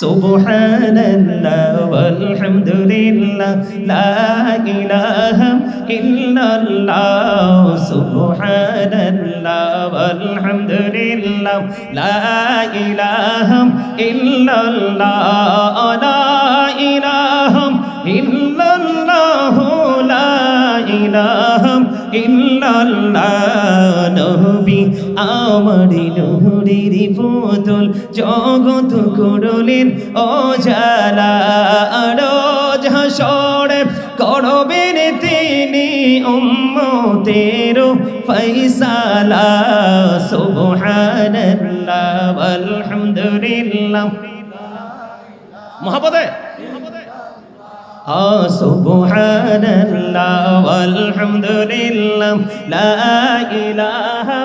সুবহানাল্লাহ ওয়ালহামদুলিল্লাহ লা ইলাহা ইল্লাল্লাহ সুবহানাল্লাহ ওয়ালহামদুলিল্লাহ লা ইলাহা ইল্লাল্লাহ লা ইলাহা ইল্লাল্লাহ লা ইলাহা ইল্লাল্লাহ নবী আমার নূরের পুতুল জগৎ করলেন ও জালা রোজ হাসরে করবেন তিনি উম্মতের ফয়সালা সুবহানাল্লাহ ওয়ালহামদুলিল্লাহ মোহাম্মদে সুবহানাল্লাহ ওয়ালহামদুলিল্লাহ লা ইলাহা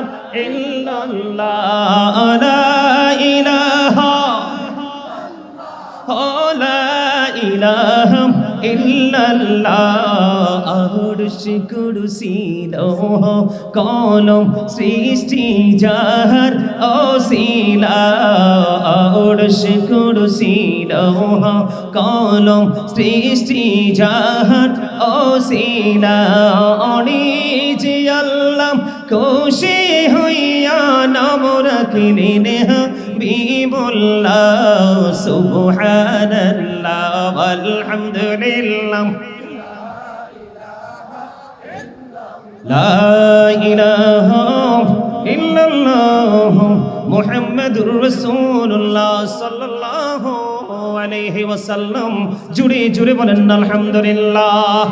ইল্লাল্লাহ লা ইলাহা লা ইলাহা ইল্লাল্লাহ আরশ কুরসি লৌহ কলম সৃষ্টি যাহার ওসিলা আরশ কুরসি লৌহ কলম সৃষ্টি যাহার ওসিলা অনিজ আল্লাহ খুশি হইয়া নাম রাখিলেন হাবিবুল্লাহ সুবহানাল্লাহ আলহামদুলিল্লাহ লা ইলাহা ইল্লাল্লাহ মুহাম্মাদুর রাসূলুল্লাহ সাল্লাল্লাহু আলাইহি ওয়াসাল্লাম জুড়ে জুড়ে বলেন আলহামদুলিল্লাহ।